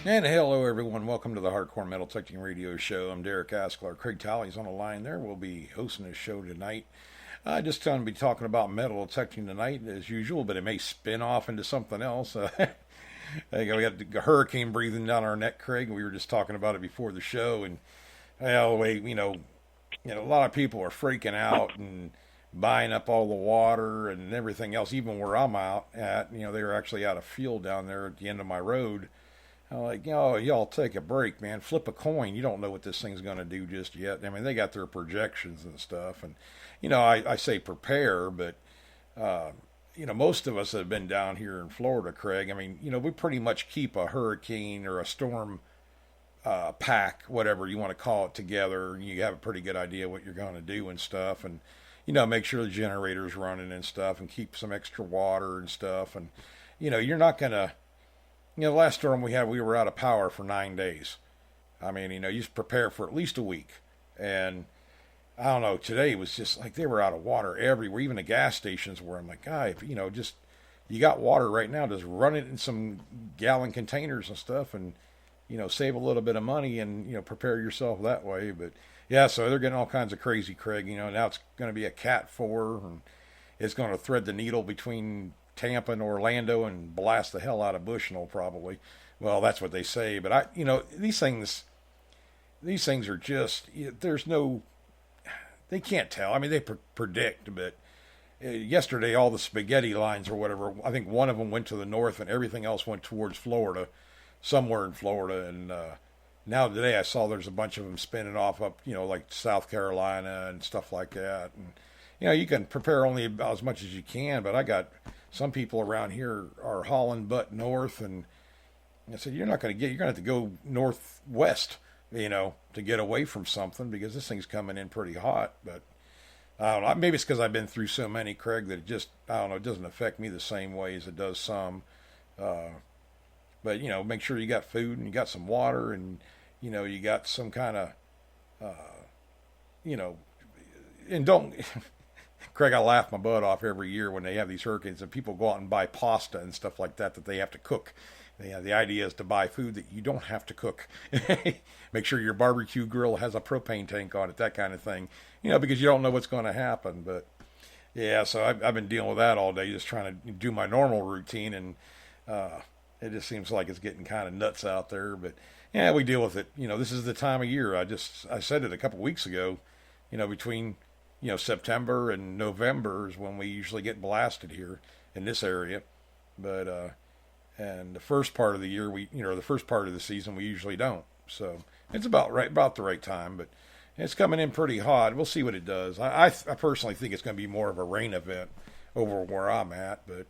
And hello, everyone. Welcome to the Hardcore Metal Detecting Radio Show. I'm Derek Asklar. Craig Talley's on the line there. We'll be hosting this show tonight. Just going to be talking about metal detecting tonight, as usual, but it may spin off into something else. We got the hurricane breathing down our neck, Craig. We were just talking about it before the show. And, well, a lot of people are freaking out and buying up all the water and everything else. Even where I'm out at, they were actually out of fuel down there at the end of my road. I'm like, y'all take a break, man. Flip a coin. You don't know what this thing's going to do just yet. I mean, they got their projections and stuff. And, I say prepare, but, most of us have been down here in Florida, Craig. I mean, we pretty much keep a hurricane or a storm pack, whatever you want to call it, together. You have a pretty good idea what you're going to do and stuff. And, make sure the generator's running and stuff and keep some extra water and stuff. And, you're not going to. The last storm we had, we were out of power for 9 days. I mean, you just prepare for at least a week. And I don't know, today was just like they were out of water everywhere. Even the gas stations were. I'm like, God, you got water right now, just run it in some gallon containers and stuff and, save a little bit of money and, prepare yourself that way. But yeah, so they're getting all kinds of crazy, Craig. Now it's going to be a Cat 4 and it's going to thread the needle between Tampa and Orlando and blast the hell out of Bushnell probably. Well, that's what they say. But these things are just, they can't tell. I mean, they predict, but yesterday all the spaghetti lines or whatever, I think one of them went to the north and everything else went towards Florida, somewhere in Florida. And now today I saw there's a bunch of them spinning off up, like South Carolina and stuff like that. And, you can prepare only about as much as you can, but I got some people around here are hauling butt north, and I said, you're going to have to go northwest, to get away from something because this thing's coming in pretty hot. But I don't know, maybe it's because I've been through so many, Craig, that it doesn't affect me the same way as it does some. But, make sure you got food and you got some water and, you got some kind of, and don't... Craig, I laugh my butt off every year when they have these hurricanes and people go out and buy pasta and stuff like that they have to cook. The idea is to buy food that you don't have to cook. Make sure your barbecue grill has a propane tank on it, that kind of thing. Because you don't know what's going to happen. But yeah, so I've been dealing with that all day, just trying to do my normal routine, and it just seems like it's getting kind of nuts out there. But yeah, we deal with it. This is the time of year. I said it a couple weeks ago. Between September and November is when we usually get blasted here in this area. But, and the first part of the year, the first part of the season, we usually don't. So it's about the right time, but it's coming in pretty hot. We'll see what it does. I personally think it's going to be more of a rain event over where I'm at, but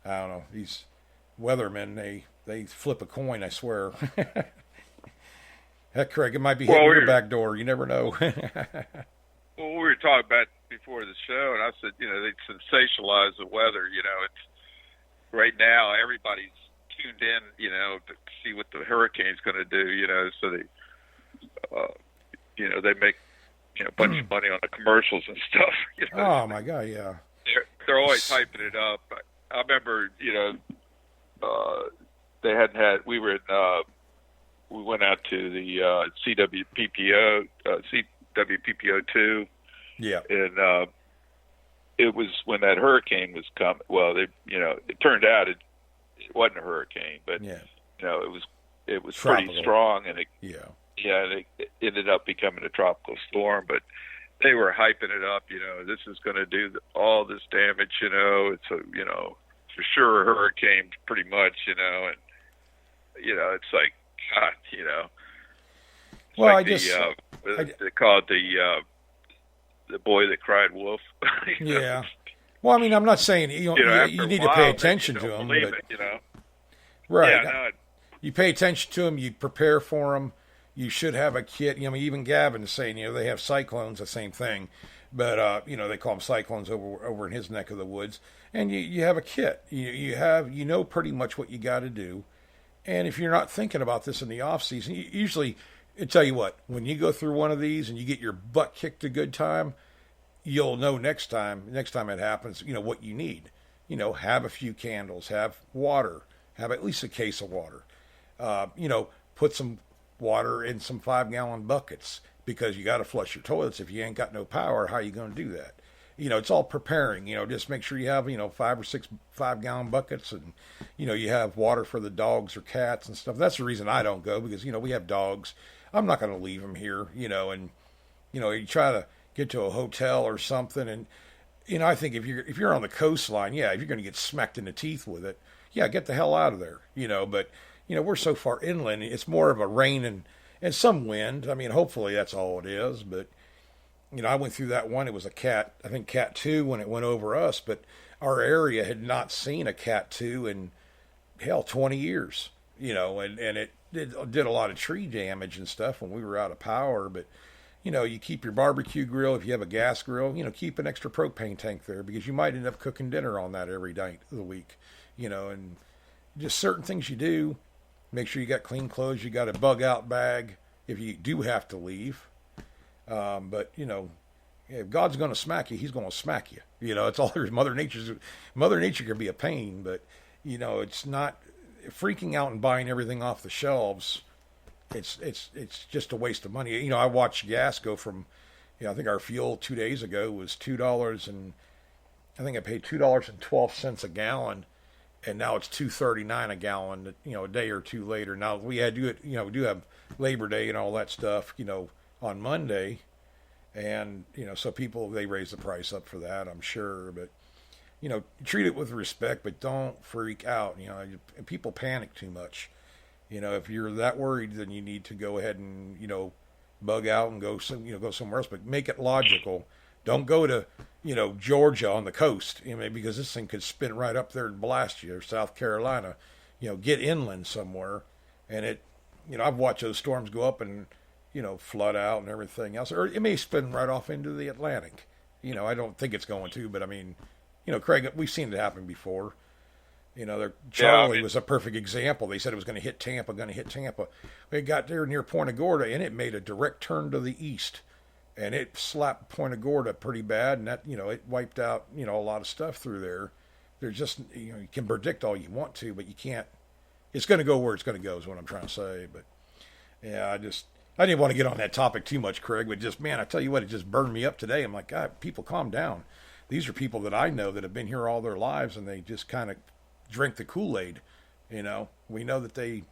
I don't know. These weathermen, they flip a coin, I swear. Heck, Craig, it might be hitting your back door. You never know. Well, we were talking about before the show, and I said, they sensationalize the weather. It's right now everybody's tuned in, to see what the hurricane's going to do. So they make a bunch of money on the commercials and stuff. Oh my God, yeah. They're always hyping it up. I remember, they hadn't had. We went out to the CWPPO. WPPO 2. Yeah. And it was when that hurricane was coming. Well, it turned out it wasn't a hurricane, but yeah. It was tropical. Pretty strong, and it ended up becoming a tropical storm. But they were hyping it up. This is going to do all this damage. It's a for sure a hurricane, pretty much. And it's like God. It's well, like they call it the boy that cried wolf. Yeah. Well, I mean, I'm not saying you need to pay attention to them, but right. Yeah, you pay attention to them. You prepare for them. You should have a kit. Even Gavin's saying they have cyclones, the same thing, but they call them cyclones over in his neck of the woods. And you have a kit. You have pretty much what you got to do. And if you're not thinking about this in the off season, usually. I tell you what, when you go through one of these and you get your butt kicked a good time, you'll know next time it happens, what you need. Have a few candles, have water, have at least a case of water. Put some water in some 5-gallon buckets because you got to flush your toilets. If you ain't got no power, how you going to do that? It's all preparing. Just make sure you have 5 or 6 5-gallon buckets, and you have water for the dogs or cats and stuff. That's the reason I don't go, because we have dogs. I'm not going to leave them here. And you try to get to a hotel or something, and I think if you're on the coastline, yeah, if you're going to get smacked in the teeth with it, yeah, get the hell out of there. But we're so far inland, it's more of a rain and some wind. I mean, hopefully that's all it is, but. I went through that one. It was a cat, I think Cat 2 when it went over us, but our area had not seen a Cat 2 in, 20 years, and it did a lot of tree damage and stuff when we were out of power. But, you keep your barbecue grill, if you have a gas grill, keep an extra propane tank there, because you might end up cooking dinner on that every night of the week, and just certain things you do. Make sure you got clean clothes, you got a bug out bag if you do have to leave. But if God's going to smack you, He's going to smack you. It's all there's. Mother Nature can be a pain, but it's not freaking out and buying everything off the shelves. It's just a waste of money. I watched gas go from, I think our fuel 2 days ago was $2, and I think I paid $2.12 a gallon, and now it's $2.39 a gallon. A day or two later. Now we had to do it. We do have Labor Day and all that stuff. On Monday, and so people, they raise the price up for that, I'm sure, but treat it with respect, but don't freak out. People panic too much. If you're that worried, then you need to go ahead and bug out and go somewhere else, but make it logical. Don't go to Georgia on the coast, because this thing could spin right up there and blast you, or South Carolina. Get inland somewhere, and I've watched those storms go up and flood out and everything else. Or it may spin right off into the Atlantic. I don't think it's going to, but I mean, Craig, we've seen it happen before. Charlie was a perfect example. They said it was going to hit Tampa. It got there near Punta Gorda, and it made a direct turn to the east. And it slapped Punta Gorda pretty bad, and that, it wiped out, a lot of stuff through there. There's just, you can predict all you want to, but you can't. It's going to go where it's going to go is what I'm trying to say. But, yeah, I didn't want to get on that topic too much, Craig, but just, man, I tell you what, it just burned me up today. I'm like, God, people calm down. These are people that I know that have been here all their lives, and they just kind of drink the Kool-Aid. We know that the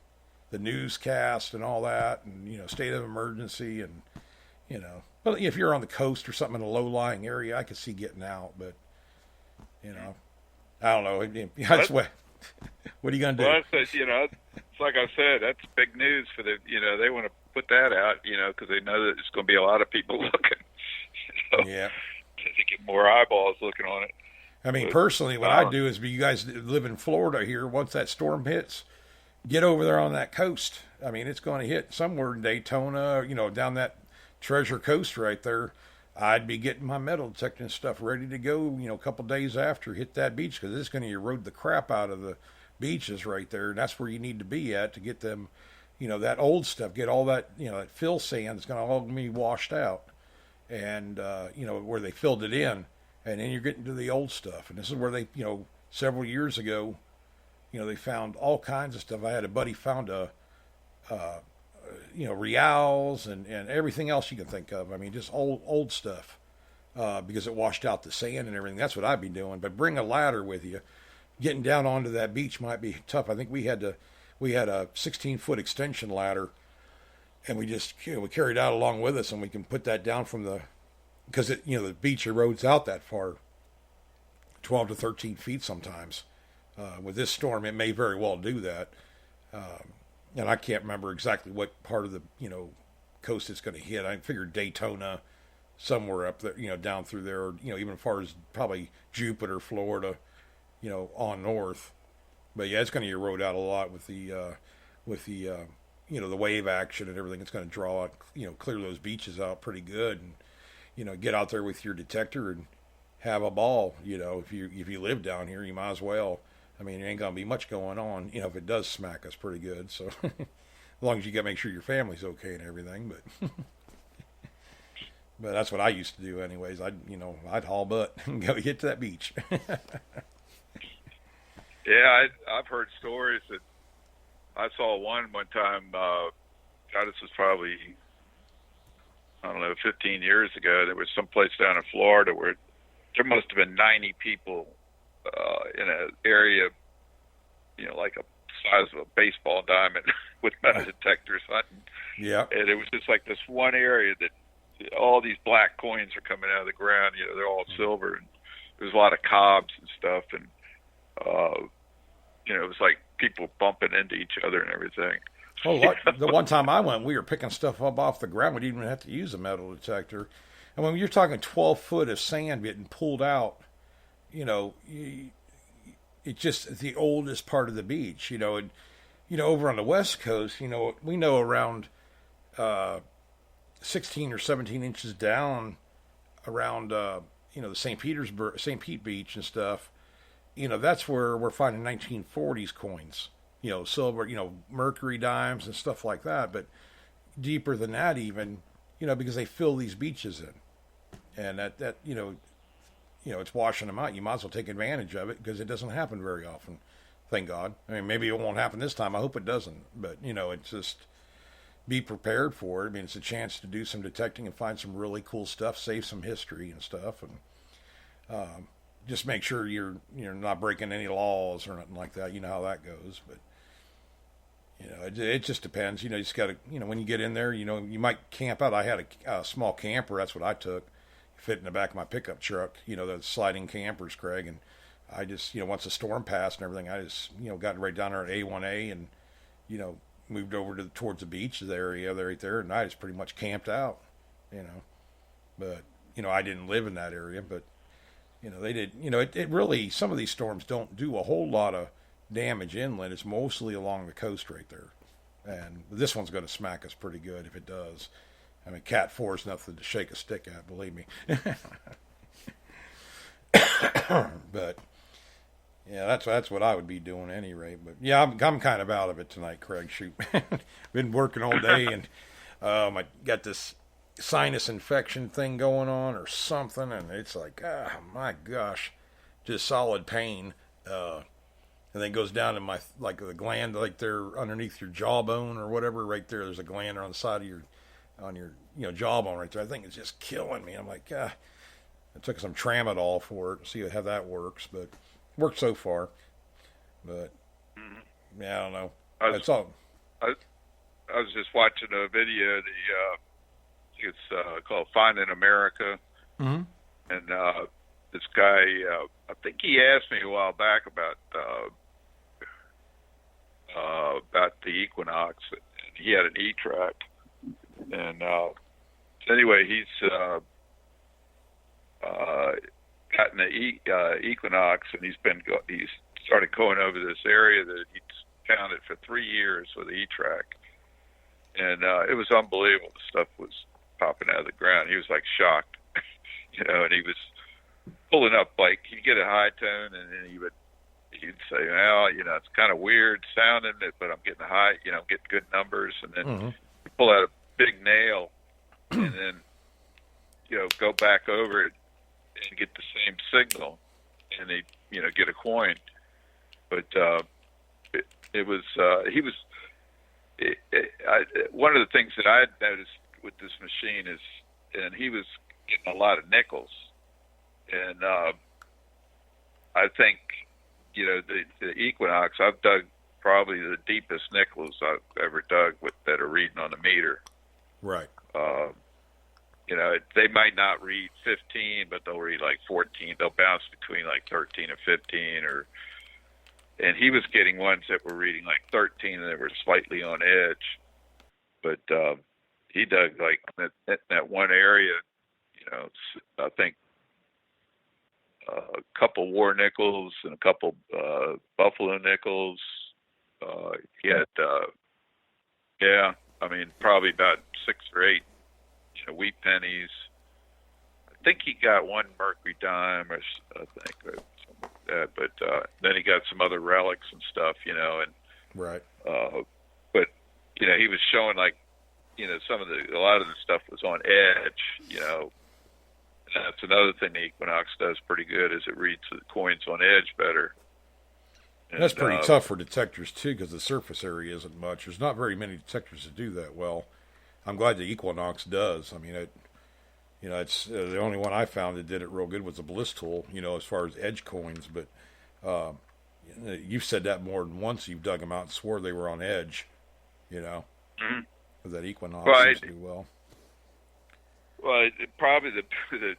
newscast and all that, and, state of emergency, and, but if you're on the coast or something in a low-lying area, I could see getting out, but, I don't know. That's what are you going to do? Well, it's like I said, that's big news for the, they want to put that out, because they know that there's going to be a lot of people looking. Yeah. To get more eyeballs looking on it. I mean, personally, what I do is, you guys live in Florida here, once that storm hits, get over there on that coast. I mean, it's going to hit somewhere in Daytona, down that Treasure Coast right there. I'd be getting my metal detecting stuff ready to go, a couple days after hit that beach, because it's going to erode the crap out of the beaches right there. And that's where you need to be at to get them, that old stuff, get all that, that fill sand is going to all be washed out. And, where they filled it in. And then you're getting to the old stuff. And this is where they, several years ago, they found all kinds of stuff. I had a buddy found reals and everything else you can think of. I mean, just old stuff, because it washed out the sand and everything. That's what I'd be doing. But bring a ladder with you. Getting down onto that beach might be tough. I think we had a 16-foot extension ladder, and we just, we carried out along with us, and we can put that down from because the beach erodes out that far, 12 to 13 feet sometimes. With this storm, it may very well do that. And I can't remember exactly what part of the, coast it's going to hit. I figured Daytona, somewhere up there, down through there, or, even as far as probably Jupiter, Florida, on north. But yeah, it's going to erode out a lot with the the wave action and everything. It's going to draw out, clear those beaches out pretty good, and, get out there with your detector and have a ball. If you live down here, you might as well. I mean, there ain't going to be much going on, if it does smack us pretty good. So as long as you got to make sure your family's okay and everything, but that's what I used to do anyways. I'd haul butt and go get to that beach. Yeah, I've heard stories that I saw one time. God, this was probably, I don't know, 15 years ago. There was some place down in Florida where there must have been 90 people in an area, like a size of a baseball diamond with metal detectors hunting. Yeah. And it was just like this one area that all these black coins are coming out of the ground. They're all silver, and there's a lot of cobs and stuff, and it was like people bumping into each other and everything. Well, the one time I went, we were picking stuff up off the ground. We didn't even have to use a metal detector. And when you're talking 12 foot of sand getting pulled out, it's just the oldest part of the beach, and, over on the West Coast, we know around 16 or 17 inches down around, the St. Pete Beach and stuff, that's where we're finding 1940s coins. Silver, mercury dimes and stuff like that, but deeper than that even, because they fill these beaches in. And that it's washing them out. You might as well take advantage of it because it doesn't happen very often. Thank God. I mean, maybe it won't happen this time. I hope it doesn't. But, it's just be prepared for it. I mean, it's a chance to do some detecting and find some really cool stuff, save some history and stuff. And just make sure you're not breaking any laws or nothing like that. You know how that goes. But, it just depends. You just got to, when you get in there, you might camp out. I had a small camper. That's what I took. Fit in the back of my pickup truck, the sliding campers, Craig. And I just, once the storm passed and everything, I just, got right down there at A1A and, moved over towards the beach area right there. And I just pretty much camped out, But, I didn't live in that area, but, they did, it really, some of these storms don't do a whole lot of damage inland. It's mostly along the coast right there. And this one's going to smack us pretty good if it does. I mean, Cat 4 is nothing to shake a stick at, believe me. But yeah, that's what I would be doing at any rate. But yeah, I'm kind of out of it tonight, Craig. Shoot, been working all day, and I got this sinus infection thing going on or something, and it's like, my gosh, just solid pain. And then goes down to my the gland, like there underneath your jawbone or whatever, right there. There's a gland on the side of your jawbone right there. I think it's just killing me. I'm like, I took some tramadol for it to see how that works, but it worked so far. But yeah, I don't know. That's all. I was just watching a video. It's called Finding America, and this guy, I think he asked me a while back about the equinox. He had an E-track. And anyway, he's gotten the equinox, and he's started going over this area that he's counted for 3 years with the E-track, and it was unbelievable. The stuff was popping out of the ground. He was like shocked, and he was pulling up like he'd get a high tone, and then he'd say, well, it's kind of weird sounding it, but I'm getting a high, getting good numbers, and then he'd pull out a big nail and then go back over it and get the same signal, and they get a coin. But it was one of the things that I had noticed with this machine is, and he was getting a lot of nickels, and I think the equinox, I've dug probably the deepest nickels I've ever dug that are reading on the meter. Right. They might not read 15, but they'll read like 14. They'll bounce between like 13 and 15, and he was getting ones that were reading like 13 and they were slightly on edge. But he dug like that one area, I think a couple war nickels and a couple buffalo nickels. He had, probably about 6 or 8, wheat pennies. I think he got one mercury dime, or something like that. But then he got some other relics and stuff, and right. But he was showing like, a lot of the stuff was on edge, And that's another thing the equinox does pretty good, is it reads the coins on edge better. That's And pretty tough for detectors too, because the surface area isn't much. There's not very many detectors that do that well. I'm glad the Equinox does. I mean, it's the only one I found that did it real good was the Bliss tool. As far as edge coins, but uh, you've said that more than once. You've dug them out and swore they were on edge. mm-hmm. But that Equinox well, seems to do well. Well, probably the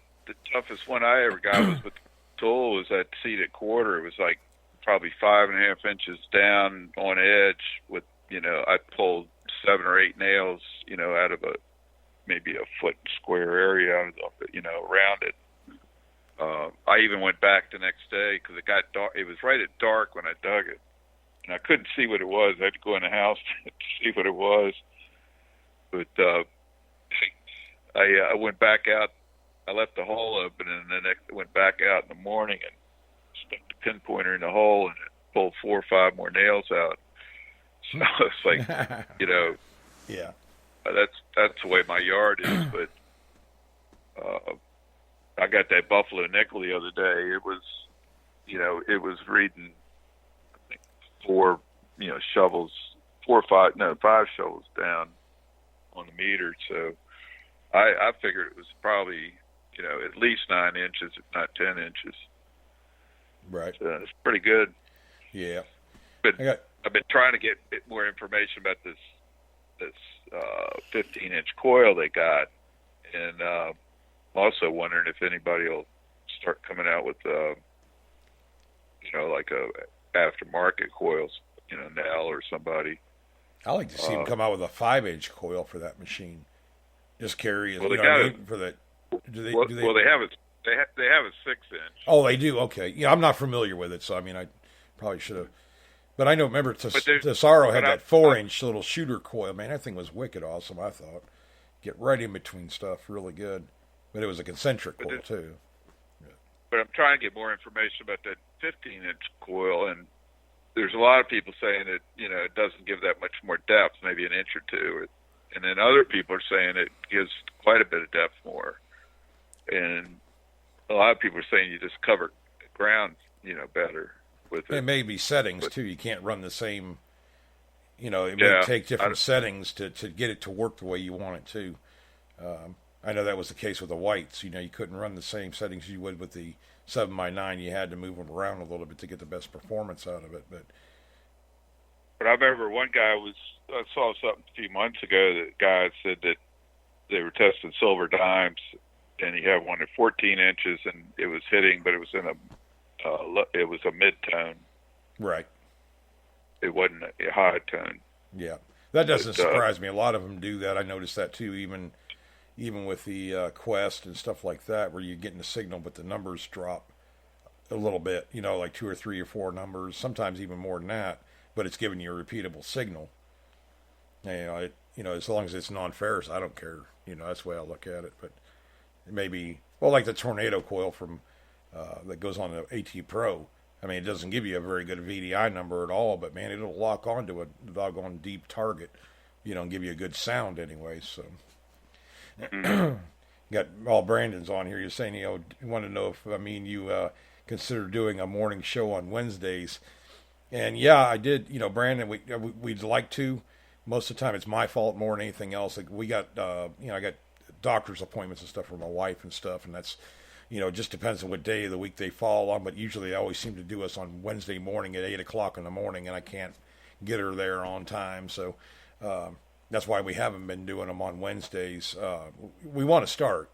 toughest one I ever got was with the tool was that seated quarter. It was like probably 5.5 inches down on edge with, I pulled 7 or 8 nails, out of maybe a foot square area, around it. I even went back the next day because it got dark. It was right at dark when I dug it, and I couldn't see what it was. I had to go in the house to see what it was. But I went back out. I left the hole open, and then I went back out in the morning and stuck the pinpointer in the hole, and it pulled 4 or 5 more nails out. So it's like, yeah, that's the way my yard is. But I got that buffalo nickel the other day. It was, it was reading, I think 4 shovels, 5 shovels down on the meter. So I figured it was probably, at least 9 inches, if not 10 inches. Right. So it's pretty good. Yeah. But I've been trying to get more information about this 15-inch coil they got, and I'm also wondering if anybody will start coming out with, like a aftermarket coils, Nell or somebody. I like to see them come out with a 5-inch coil for that machine. Just carry it. Well, they got for that. Do they? Well, they have a 6-inch. Oh, they do. Okay. Yeah, I'm not familiar with it, so I mean, I probably should have. But I know. Remember, Tesaro had that 4-inch little shooter coil. Man, that thing was wicked awesome. I thought, get right in between stuff, really good. But it was a concentric coil too. But I'm trying to get more information about that 15-inch coil, and there's a lot of people saying that it doesn't give that much more depth, maybe an inch or two, and then other people are saying it gives quite a bit of depth more, and a lot of people are saying you just cover ground, better with it. It may be settings too. You can't run the same. It may take different settings to get it to work the way you want it to. I know that was the case with the whites. You couldn't run the same settings you would with the 7x9. You had to move them around a little bit to get the best performance out of it. But I remember one guy I saw something a few months ago that guy said that they were testing silver dimes, and he had one at 14 inches, and it was hitting, but it was it was a mid-tone. Right. It wasn't a high tone. Yeah. That doesn't surprise me. A lot of them do that. I noticed that too, even with the Quest and stuff like that, where you're getting the signal, but the numbers drop a little bit, like 2 or 3 or 4 numbers, sometimes even more than that, but it's giving you a repeatable signal. As long as it's non-ferrous, I don't care. That's the way I look at it. But it may be, like the Tornado coil from that goes on the AT Pro. I mean, it doesn't give you a very good VDI number at all, but man, it'll lock onto a doggone deep target, and give you a good sound anyway. So, got Brandon's on here. You're saying, you want to know if you consider doing a morning show on Wednesdays, and yeah, I did. Brandon, we'd like to. Most of the time, it's my fault more than anything else. Like we got, I got doctor's appointments and stuff for my wife and stuff, and that's. It just depends on what day of the week they fall on, but usually they always seem to do us on Wednesday morning at 8 o'clock in the morning, and I can't get her there on time. So that's why we haven't been doing them on Wednesdays. We want to start.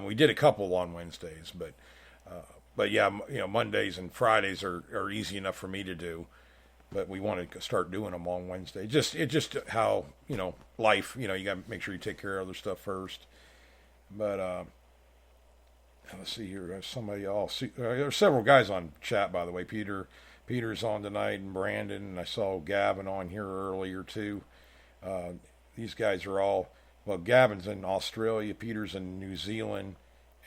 We did a couple on Wednesdays, but yeah, Mondays and Fridays are easy enough for me to do. But we want to start doing them on Wednesday. It's just how, life, you got to make sure you take care of other stuff first. But, let's see here. There's several guys on chat, by the way. Peter's on tonight, and Brandon, and I saw Gavin on here earlier too. These guys are all, Gavin's in Australia, Peter's in New Zealand,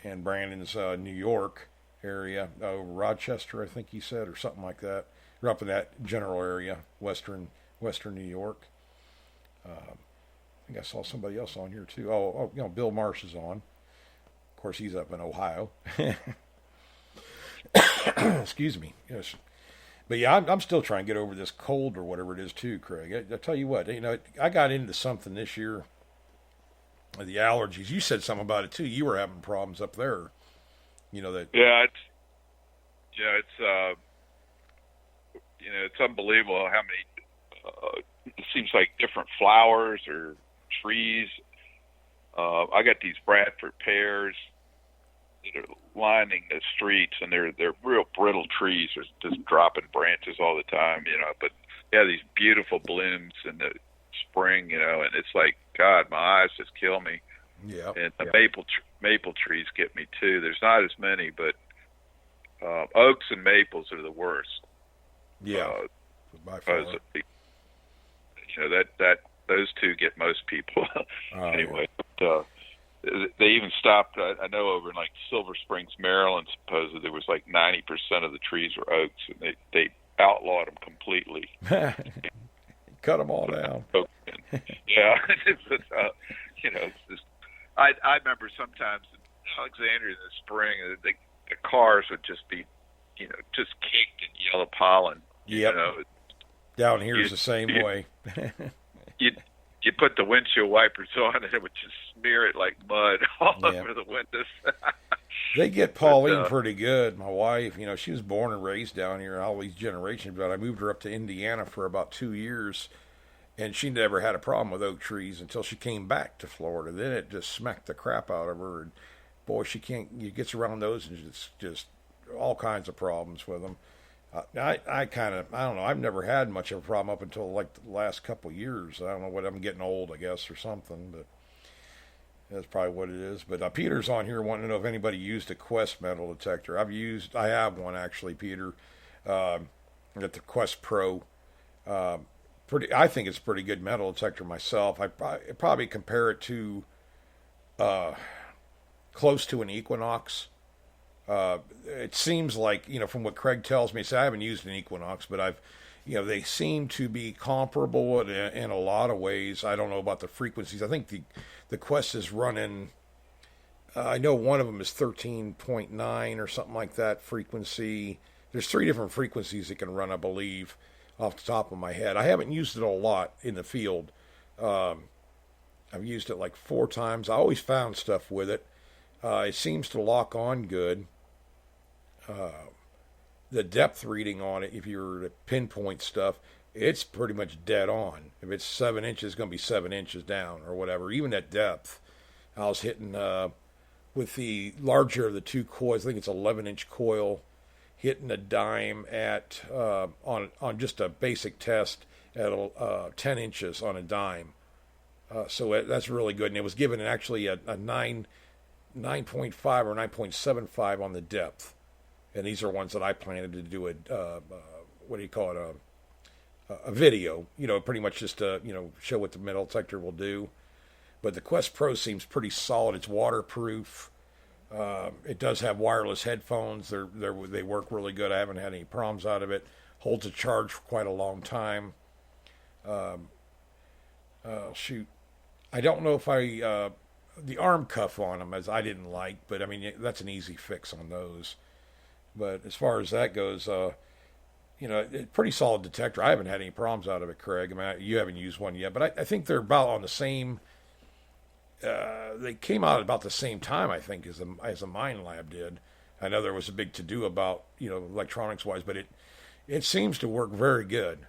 and Brandon's New York area, Rochester, I think he said, or something like that. They're up in that general area, western New York. I think I saw somebody else on here too. Bill Marsh is on. Of course, he's up in Ohio. Excuse me. Yes. But yeah, I'm still trying to get over this cold or whatever it is too, Craig. I tell you what, I got into something this year. The allergies. You said something about it too. You were having problems up there. That. It's it's unbelievable how many. It seems like different flowers or trees. I got these Bradford pears that are lining the streets, and they're real brittle trees, just dropping branches all the time. But they have these beautiful blooms in the spring. And it's like, God, my eyes just kill me. Yeah. And the maple trees get me too. There's not as many, but oaks and maples are the worst. Yeah. By far. That those two get most people anyway. Yeah. But, they even stopped. I know over in like Silver Springs, Maryland, supposedly there was like 90% of the trees were oaks, and they outlawed them completely. Cut them all down. Yeah, it's just. I remember sometimes in Alexandria in the spring, the cars would just be, just caked in yellow pollen. Yep. Down here is the same way. You put the windshield wipers on, and it would just smear it like mud all over the windows. They get Pauline pretty good. My wife, she was born and raised down here, all these generations, but I moved her up to Indiana for about 2 years, and she never had a problem with oak trees until she came back to Florida. Then it just smacked the crap out of her, and boy, she gets around those, and it's just all kinds of problems with them. I don't know. I've never had much of a problem up until like the last couple of years. I don't know what I'm getting old, I guess, or something, but that's probably what it is. But Peter's on here wanting to know if anybody used a Quest metal detector. I have one actually, Peter. Got the Quest Pro. I think it's a pretty good metal detector myself. I probably compare it to close to an Equinox. It seems like, from what Craig tells me, I haven't used an Equinox, but they seem to be comparable in a lot of ways. I don't know about the frequencies. I think the Quest is running, I know one of them is 13.9 or something like that frequency. There's 3 different frequencies it can run, I believe, off the top of my head. I haven't used it a lot in the field. I've used it like 4 times. I always found stuff with it. It seems to lock on good. The depth reading on it, if you were to pinpoint stuff, it's pretty much dead on. If it's 7 inches, it's going to be 7 inches down or whatever. Even at depth, I was hitting with the larger of the 2 coils. I think it's 11-inch coil, hitting a dime at on just a basic test at 10 inches on a dime. So that's really good, and it was given actually a 9.5 or 9.75 on the depth. And these are ones that I planted to do a video, pretty much just to, show what the metal detector will do. But the Quest Pro seems pretty solid. It's waterproof. It does have wireless headphones. They work really good. I haven't had any problems out of it. Holds a charge for quite a long time. Shoot. I don't know if the arm cuff on them, as I didn't like, but I mean, that's an easy fix on those. But as far as that goes, pretty solid detector. I haven't had any problems out of it, Craig. I mean, you haven't used one yet, but I think they're about on the same. They came out about the same time, I think, as the Mine Lab did. I know there was a big to-do about, electronics-wise, but it seems to work very good.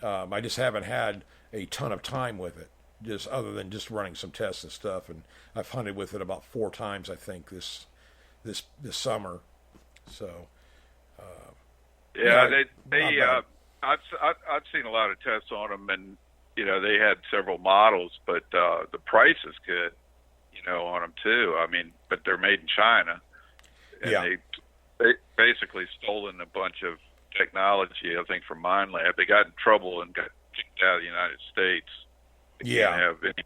I just haven't had a ton of time with it, just other than just running some tests and stuff. And I've hunted with it about 4 times, I think, this summer. So, I've seen a lot of tests on them, and they had several models, but the price is good, on them too. I mean, but they're made in China, and they basically stolen a bunch of technology, I think, from Mine Lab. They got in trouble and got kicked out of the United States. They can't have any.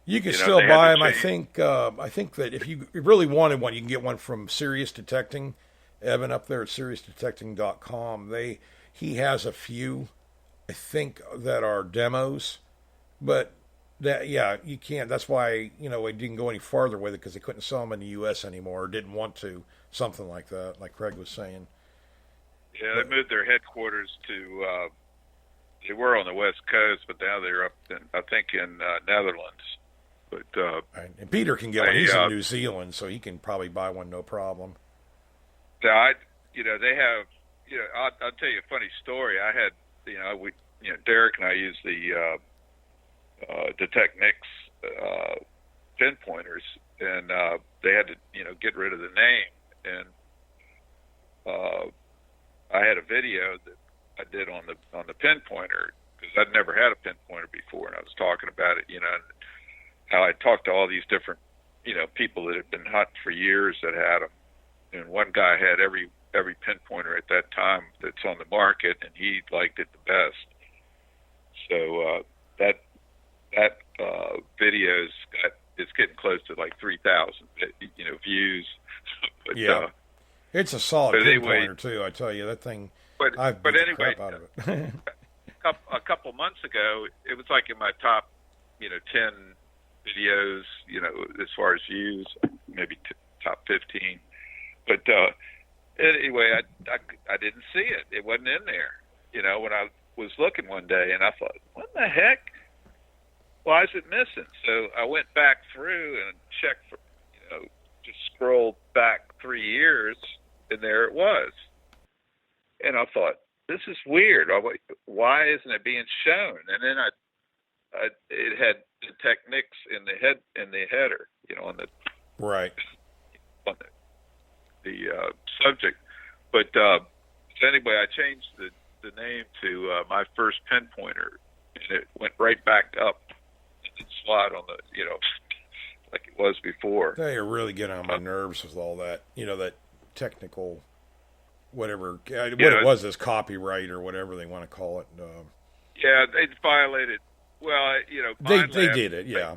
You can still buy them. I think that if you really wanted one, you can get one from Sirius Detecting. Evan up there at SiriusDetecting.com. He has a few, I think, that are demos, but you can't. That's why we didn't go any farther with it, because they couldn't sell them in the U.S. anymore, or didn't want to, something like that, like Craig was saying. Yeah, they moved their headquarters to. They were on the West Coast, but now they're up in, I think, in Netherlands. But right. And Peter can get one. He's in New Zealand, so he can probably buy one no problem. Yeah, they have. I'll tell you a funny story. I had, Derek and I used the Technics pinpointers, and they had to, get rid of the name. And I had a video that I did on the pinpointer because I'd never had a pinpointer before, and I was talking about it, and how I talked to all these different, people that had been hunting for years that had them, and one guy had every pinpointer at that time that's on the market, and he liked it the best. So that video's it's getting close to like 3,000 views. But, yeah, it's a solid pinpointer too. I tell you, that thing. But anyway, crap out of it. a couple months ago, it was like in my top 10 videos, as far as views, maybe top 15. But anyway, I didn't see it. It wasn't in there. When I was looking one day, and I thought, what the heck? Why is it missing? So I went back through and checked for, just scrolled back 3 years, and there it was. And I thought, this is weird. Why isn't it being shown? And then it had the Technics in the header, on the right on the subject. But so anyway, I changed the name to My First Pinpointer, and it went right back up in the slot on the like it was before. They are really getting on my nerves with all that, that technical. Whatever it was, this copyright or whatever they want to call it. Yeah, they violated. Well, they did it. Yeah.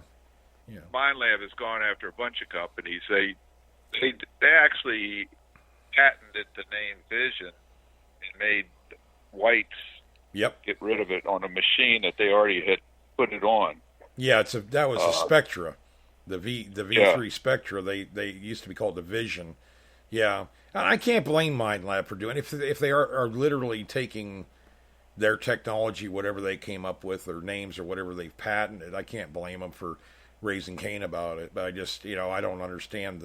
Minelab has gone after a bunch of companies. They actually patented the name Vision and made Whites. Yep. Get rid of it on a machine that they already had put it on. Yeah, that was the Spectra, the V3 Spectra. They used to be called the Vision. Yeah. I can't blame Minelab for doing it. If they are literally taking their technology, whatever they came up with, their names or whatever they've patented, I can't blame them for raising Cain about it. But I just, I don't understand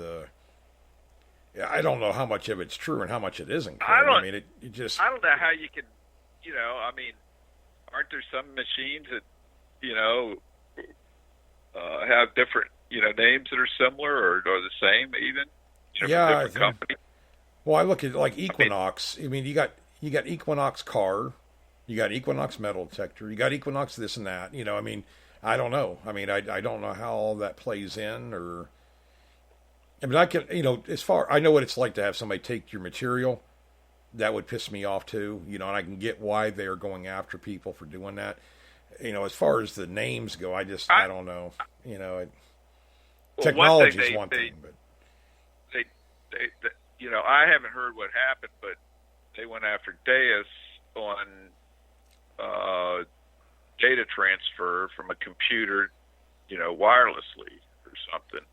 I don't know how much of it's true and how much it isn't. I don't know how you can, aren't there some machines that, have different, names that are similar or the same even? Yeah, companies. Well, I look at like Equinox. I mean, you got Equinox car, you got Equinox metal detector, you got Equinox this and that. I mean, I don't know. I mean, I don't know how all that plays in, or I mean, I can I know what it's like to have somebody take your material. That would piss me off too. And I can get why they are going after people for doing that. As far as the names go, I don't know. Technology is one thing, but. I haven't heard what happened, but they went after Deus on data transfer from a computer, wirelessly or something.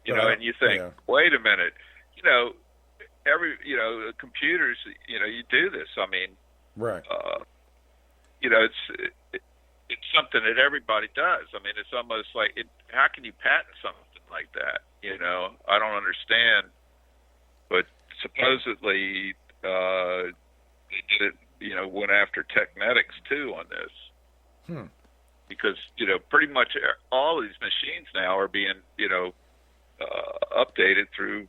And you think, wait a minute, computers, you do this. I mean, right. It's something that everybody does. I mean, it's almost like how can you patent something like that? I don't understand. But supposedly they did it, went after Technetics too on this. Because, pretty much all of these machines now are being, updated through,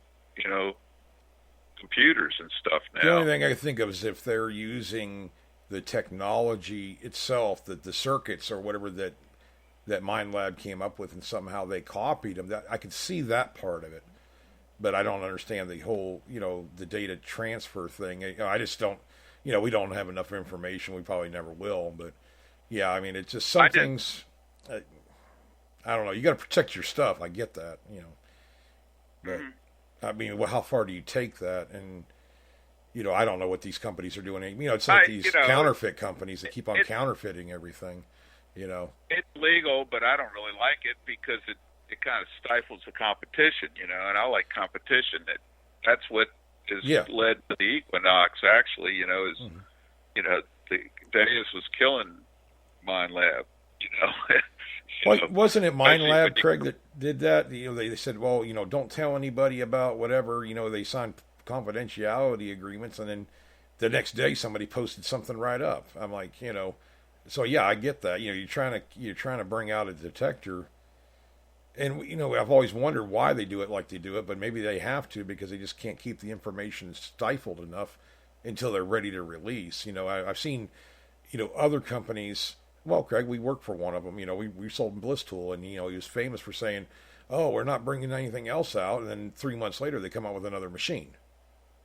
computers and stuff now. The only thing I think of is if they're using the technology itself, that the circuits or whatever that Minelab came up with, and somehow they copied them. That I can see that part of it, but I don't understand the whole, the data transfer thing. I just don't, we don't have enough information. We probably never will. But yeah, I mean, it's just some things. I don't know. You got to protect your stuff. I get that, but I mean, how far do you take that? And I don't know what these companies are doing. It's like these counterfeit companies that keep on counterfeiting everything. It's legal, but I don't really like it because it kind of stifles the competition, and I like competition. That's what has Yeah. led to the equinox. Actually, you know, you know, the Deus was killing Mind Lab. You know, Wasn't it Mind especially Lab, when Craig, that did that? You know, they said, well, you know, don't tell anybody about whatever. You know, they signed confidentiality agreements, and then the next day somebody posted something right up. I'm like, you know, so yeah, I get that. You know, you're trying to bring out a detector, and you know, I've always wondered why they do it like they do it, but maybe they have to because they just can't keep the information stifled enough until they're ready to release. You know, I've seen, you know, other companies. Well, Craig, we worked for one of them. You know, we sold Bliss Tool, and you know, he was famous for saying, "Oh, we're not bringing anything else out." And then 3 months later, they come out with another machine.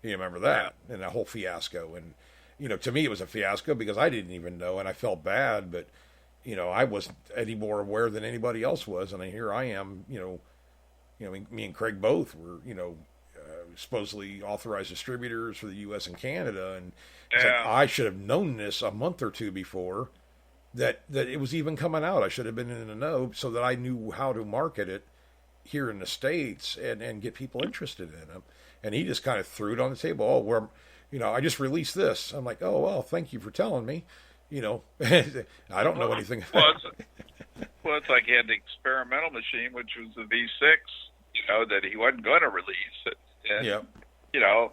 You remember that and that whole fiasco? And you know, to me, it was a fiasco because I didn't even know, and I felt bad. But you know, I wasn't any more aware than anybody else was, and here I am. You know, me and Craig both were, you know, supposedly authorized distributors for the U.S. and Canada, and it's like I should have known this a month or two before. That it was even coming out. I should have been in the know so that I knew how to market it here in the States and get people interested in them. And he just kind of threw it on the table. Oh, you know, I just released this. I'm like, oh, well, thank you for telling me. You know, I don't know anything. Well, it's like he had the experimental machine, which was the V6, you know, that he wasn't going to release it. And, you know,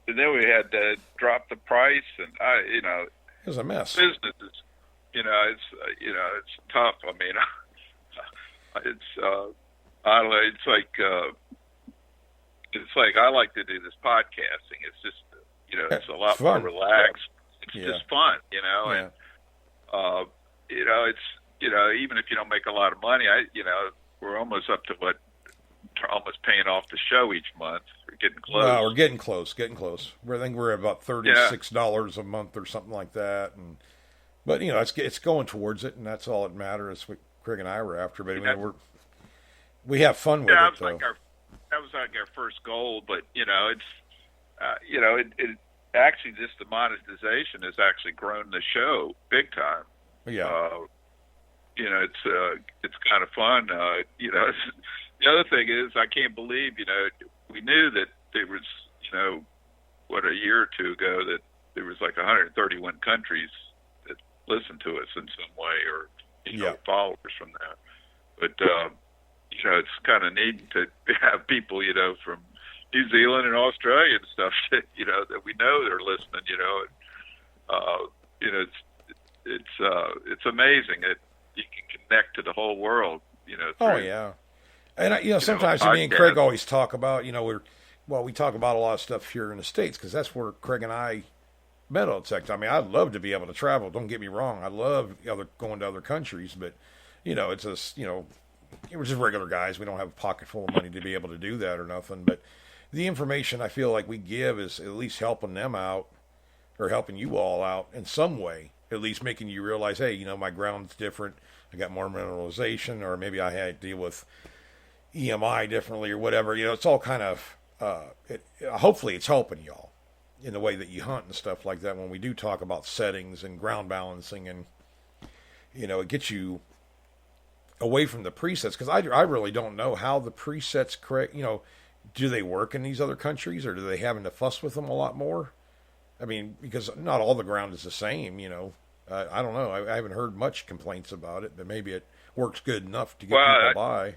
and then we had to drop the price, and you know, it was a mess. Business is, you know, it's tough. I mean, it's I don't know. It's like I like to do this podcasting. It's just, you know, it's a lot more relaxed. It's just fun, you know, and you know, it's, you know, even if you don't make a lot of money, you know, we're almost up to almost paying off the show each month. We're getting close. Well, we're getting close. I think we're at about $36 a month or something like that, and. But you know, it's going towards it, and that's all that matters. That's what Craig and I were after. But I mean, we have fun with it. Though. That was like our first goal. But you know, it's you know, it actually just the monetization has actually grown the show big time. Yeah. You know, it's kind of fun. You know, the other thing is I can't believe, you know, we knew that there was, you know, a year or two ago that there was like 131 countries listen to us in some way, or you know, followers from that. But you know, it's kind of neat to have people, you know, from New Zealand and Australia and stuff that, you know, that we know they're listening. You know, and you know, it's amazing that you can connect to the whole world. You know. Oh yeah, and you know, sometimes me and Craig always talk about, you know, we talk about a lot of stuff here in the States because that's where Craig and I. Metal detect. I mean, I'd love to be able to travel. Don't get me wrong. I love going to other countries, but you know, it's just, you know, we're just regular guys. We don't have a pocket full of money to be able to do that or nothing. But the information I feel like we give is at least helping them out or helping you all out in some way. At least making you realize, hey, you know, my ground's different. I got more mineralization, or maybe I had to deal with EMI differently or whatever. You know, it's all kind of. Hopefully, it's helping y'all. In the way that you hunt and stuff like that, when we do talk about settings and ground balancing, and you know, it gets you away from the presets, because I really don't know how the presets correct. You know, do they work in these other countries, or do they having to fuss with them a lot more? I mean, because not all the ground is the same. You know, I don't know. I haven't heard much complaints about it, but maybe it works good enough to get people by.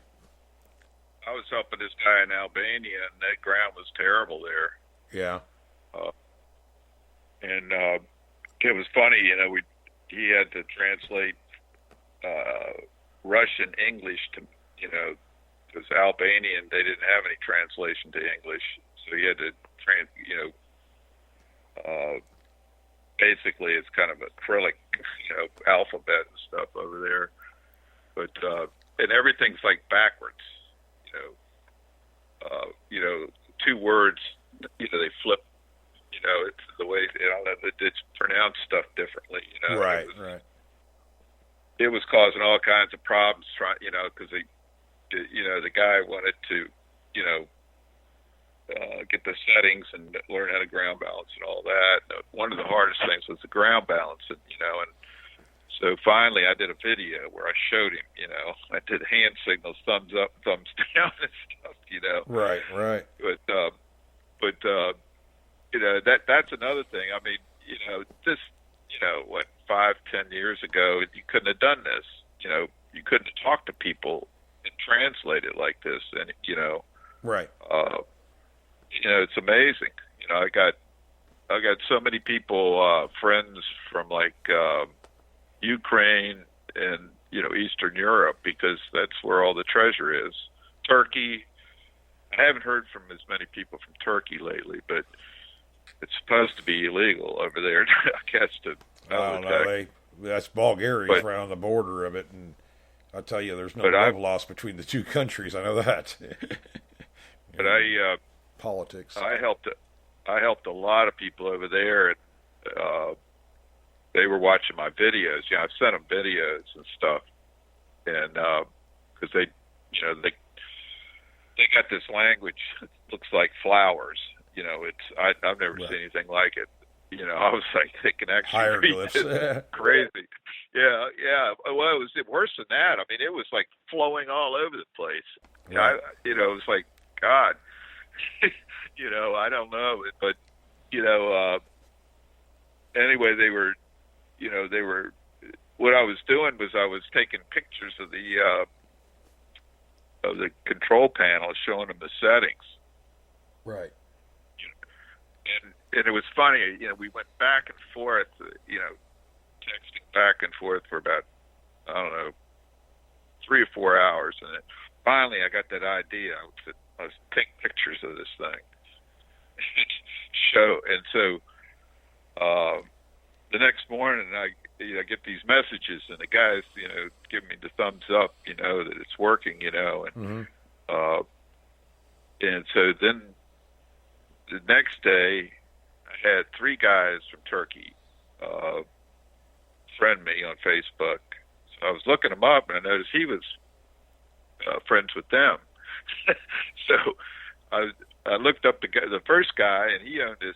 I was helping this guy in Albania, and that ground was terrible there. Yeah. And it was funny, you know, he had to translate Russian English to, you know, because Albanian, they didn't have any translation to English, so he had to basically it's kind of acrylic, you know, alphabet and stuff over there, but and everything's like backwards, you know, two words, you know, they flip. You know, it's the way, you know, it's pronounced stuff differently. You know, right. It was causing all kinds of problems. You know, because you know, the guy wanted to, you know, get the settings and learn how to ground balance and all that. One of the hardest things was the ground balance, and you know, and so finally I did a video where I showed him. You know, I did hand signals, thumbs up, thumbs down, and stuff. You know, right. But that's another thing. I mean, this, what 5-10 years ago, you couldn't have done this. You couldn't have talked to people and translate it like this, and right. It's amazing. I got so many people, friends from like Ukraine and Eastern Europe, because that's where all the treasure is. Turkey. I haven't heard from as many people from Turkey lately, but it's supposed to be illegal over there, I guess. I don't know. That's Bulgaria's right on the border of it, and I'll tell you, there's no love lost between the two countries. I know that. But politics. I helped a lot of people over there, and they were watching my videos. I've sent them videos and stuff, and because they got this language that looks like flowers. I've never seen anything like it. I was like, they can actually read this. Crazy. Yeah. Well, it was worse than that. I mean, it was like flowing all over the place. Right. It was like, God, I don't know, but anyway, they were, what I was doing was I was taking pictures of the control panel, showing them the settings. Right. And it was funny, we went back and forth, texting back and forth for about, I don't know, 3 or 4 hours. And then finally I got that idea. I was taking pictures of this thing. So the next morning I get these messages, and the guys, giving me the thumbs up, that it's working, and, and so then the next day, I had 3 guys from Turkey friend me on Facebook. So I was looking him up, and I noticed he was friends with them. So I looked up the first guy, and he owned this.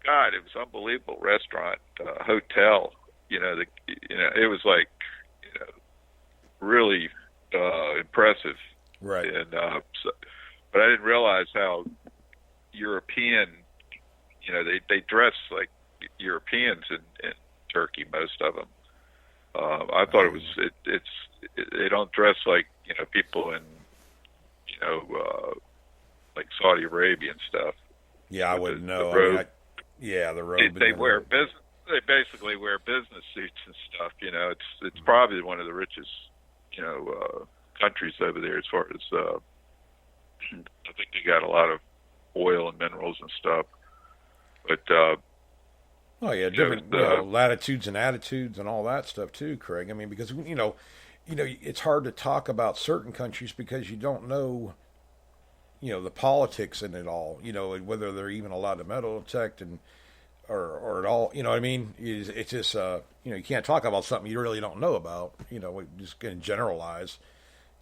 God, it was unbelievable restaurant, hotel. It was like, really impressive. Right. And but I didn't realize how European, they dress like Europeans in Turkey, most of them. I thought they don't dress like, people in, like Saudi Arabia and stuff. Yeah, I wouldn't know. The robe. They basically wear business suits and stuff. It's probably one of the richest, countries over there as far as, I think they got a lot of oil and minerals and stuff. But different latitudes and attitudes and all that stuff too, Craig. I mean, because it's hard to talk about certain countries because you don't know, the politics in it all. Whether they're even allowed to metal detect or at all. You know what I mean? It's just you can't talk about something you really don't know about. We just can generalize.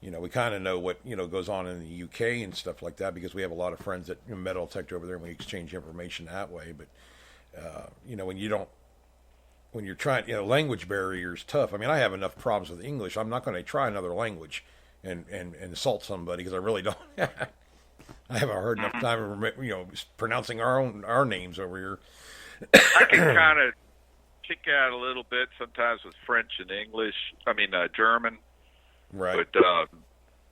We kind of know what, goes on in the UK and stuff like that because we have a lot of friends that metal detect over there and we exchange information that way. But, when you're trying, language barrier is tough. I mean, I have enough problems with English. I'm not going to try another language and insult somebody because I really don't. I have a hard enough time, pronouncing our names over here. I can kind of kick out a little bit sometimes with French and English. I mean, German. Right. But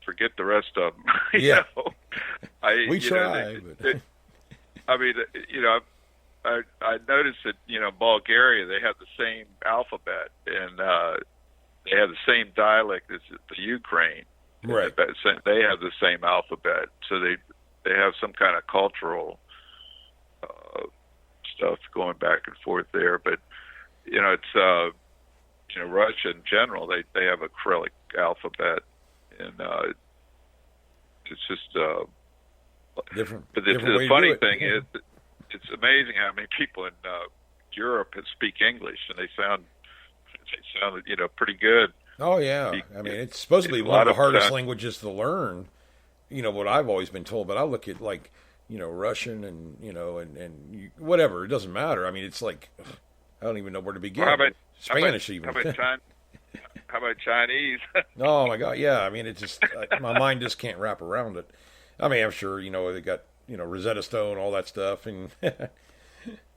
forget the rest of them. Yeah. We try. I noticed that, Bulgaria, they have the same alphabet, and they have the same dialect as the Ukraine. Right. They have the same alphabet. So they have some kind of cultural stuff going back and forth there. But, it's, Russia in general, they have a Cyrillic alphabet, and it's just different. But the funny thing is, it's amazing how many people in Europe speak English, and they sound pretty good. Oh yeah, I mean it's supposed to be one of the hardest languages to learn. What I've always been told, but I look at like Russian and and whatever, it doesn't matter. I mean it's like I don't even know where to begin. Spanish even. How about Chinese? Oh my God, yeah. I mean, it just my mind just can't wrap around it. I mean, I'm sure they got Rosetta Stone, all that stuff, and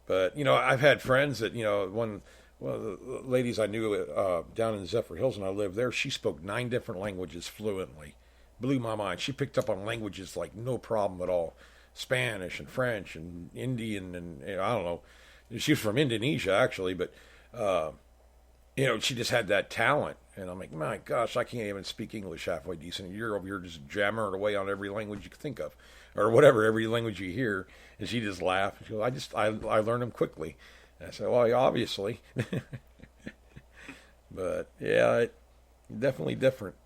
But I've had friends that one of the ladies I knew down in Zephyr Hills when I lived there, she spoke 9 different languages fluently. Blew my mind. She picked up on languages like no problem at all. Spanish and French and Indian and I don't know. She was from Indonesia actually, but she just had that talent. And I'm like, my gosh, I can't even speak English halfway decent. You're over here just jammering away on every language you can think of, or whatever, every language you hear. And she just laughed. She goes, I learned them quickly. And I said, well, yeah, obviously. But yeah, definitely different.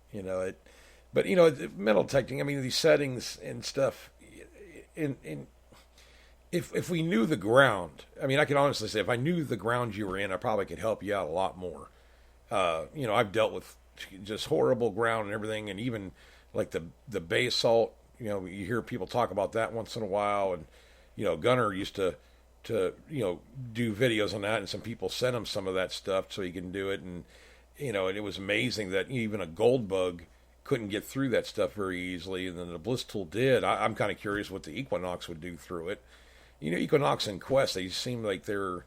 But metal detecting. I mean, these settings and stuff. If we knew the ground, I mean, I can honestly say if I knew the ground you were in, I probably could help you out a lot more. I've dealt with just horrible ground and everything, and even like the basalt. You hear people talk about that once in a while, and Gunner used to do videos on that, and some people sent him some of that stuff so he can do it, and and it was amazing that even a gold bug couldn't get through that stuff very easily, and then the Bliss tool did. I'm kind of curious what the Equinox would do through it. Equinox and Quest, they seem like they're,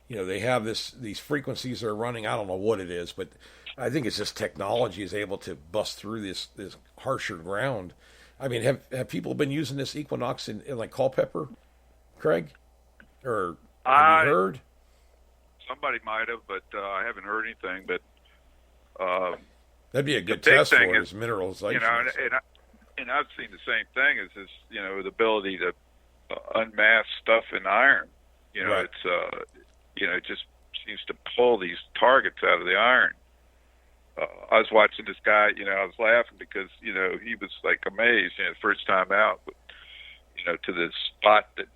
they have these frequencies they're running. I don't know what it is, but I think it's just technology is able to bust through this harsher ground. I mean, have people been using this Equinox in like Culpeper, Craig? Or have you heard? Somebody might have, but I haven't heard anything. But that'd be a good test for his mineralization. And I've seen the same thing as this, the ability to unmask stuff in iron. Right. It's it just seems to pull these targets out of the iron. I was watching this guy, I was laughing because he was like amazed, the first time out, but, to this spot that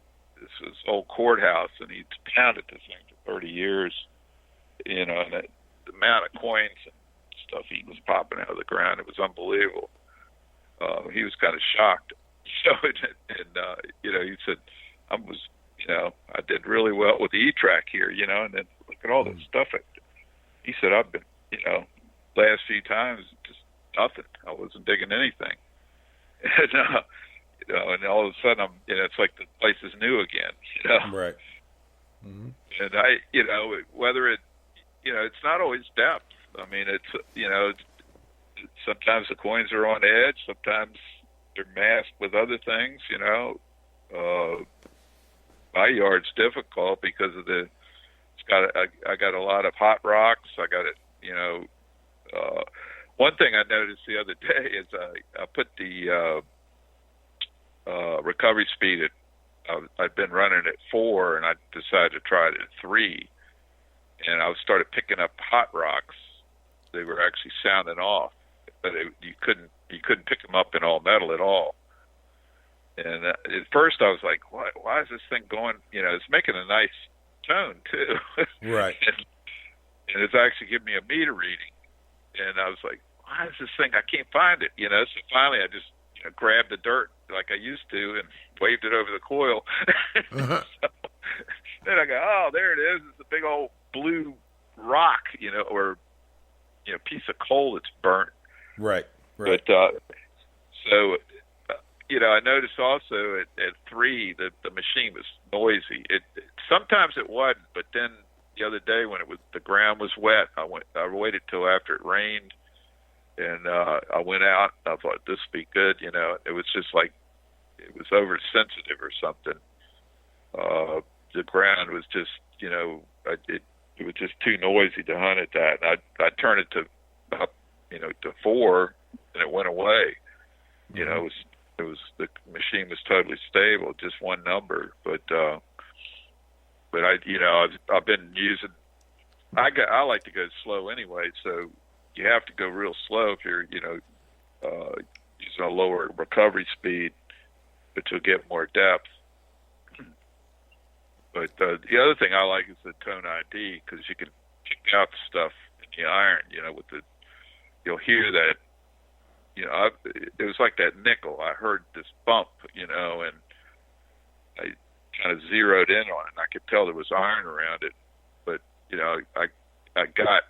this was old courthouse, and he'd pounded this thing for 30 years, and the amount of coins and stuff he was popping out of the ground, it was unbelievable. He was kind of shocked. So, he said, I did really well with the E-Track here, and then look at all this stuff. He said, I've been, last few times, just nothing. I wasn't digging anything. And all of a sudden, it's like the place is new again, Right. Mm-hmm. And whether it's not always depth. I mean, sometimes the coins are on edge. Sometimes they're masked with other things, my yard's difficult because of I got a lot of hot rocks. I got it, one thing I noticed the other day is I put the recovery speed I'd been running at 4, and I decided to try it at 3, and I started picking up hot rocks. They were actually sounding off, but you couldn't pick them up in all metal at all. And at first I was like, why is this thing going? It's making a nice tone too. Right. And it's actually giving me a meter reading. And I was like, why is this thing? I can't find it. So finally I just grabbed the dirt like I used to and waved it over the coil. Uh-huh. So, then I go, oh, there it is. It's a big old blue rock, or piece of coal that's burnt. Right. Right. But so. I noticed also at 3 that the machine was noisy. Sometimes it wasn't, but then the other day when the ground was wet, I waited till after it rained, and I went out. And I thought this would be good. It was just like it was oversensitive or something. The ground was just it was just too noisy to hunt at that. And I turned it to up to 4, and it went away. Mm-hmm. It was the machine was totally stable, just one number. But I've been using. I like to go slow anyway, so you have to go real slow if you're using a lower recovery speed, but you'll get more depth. But the other thing I like is the tone ID, because you can pick out stuff in the iron. You'll hear that. It was like that nickel. I heard this bump, and I kind of zeroed in on it, and I could tell there was iron around it. But I got,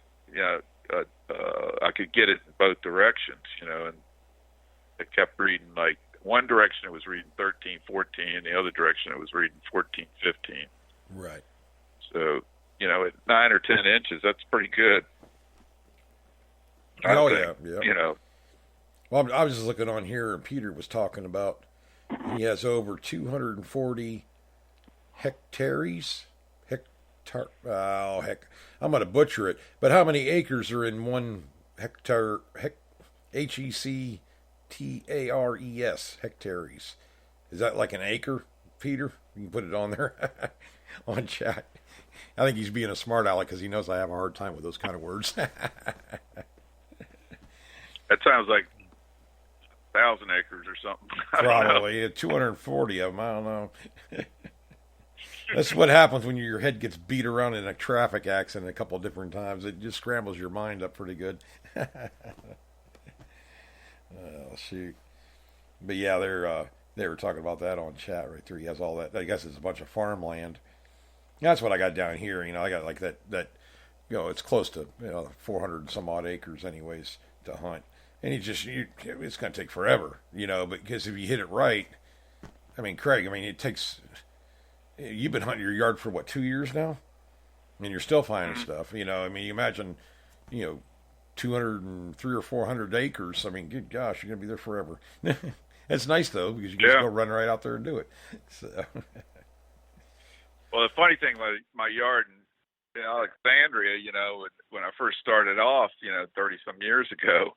I could get it in both directions, and it kept reading one direction it was reading 13, 14, and the other direction it was reading 14, 15. Right. So, at 9 or 10 inches, that's pretty good. Oh, think, yeah. Well, I was just looking on here, and Peter was talking about he has over 240 hectares. Oh, heck. I'm going to butcher it. But how many acres are in one hectare? Hectares. Hectares. Is that like an acre, Peter? You can put it on there on chat. I think he's being a smart aleck because he knows I have a hard time with those kind of words. That sounds like 1,000 acres or something. Probably 240 of them. I don't know. That's what happens when your head gets beat around in a traffic accident a couple of different times. It just scrambles your mind up pretty good. Oh, shoot. But yeah, they were talking about that on chat right there. He has all that. I guess it's a bunch of farmland. That's what I got down here. I got like that. It's close to 400 and some odd acres, anyways, to hunt. And it's going to take forever, but because if you hit it right, Craig, it takes. You've been hunting your yard for what, 2 years now, and you're still finding stuff. You imagine, 203 or 400 acres. Good gosh, you're going to be there forever. It's nice though because you can just go run right out there and do it. So. Well, the funny thing was my yard in Alexandria, when I first started off, 30 some years ago,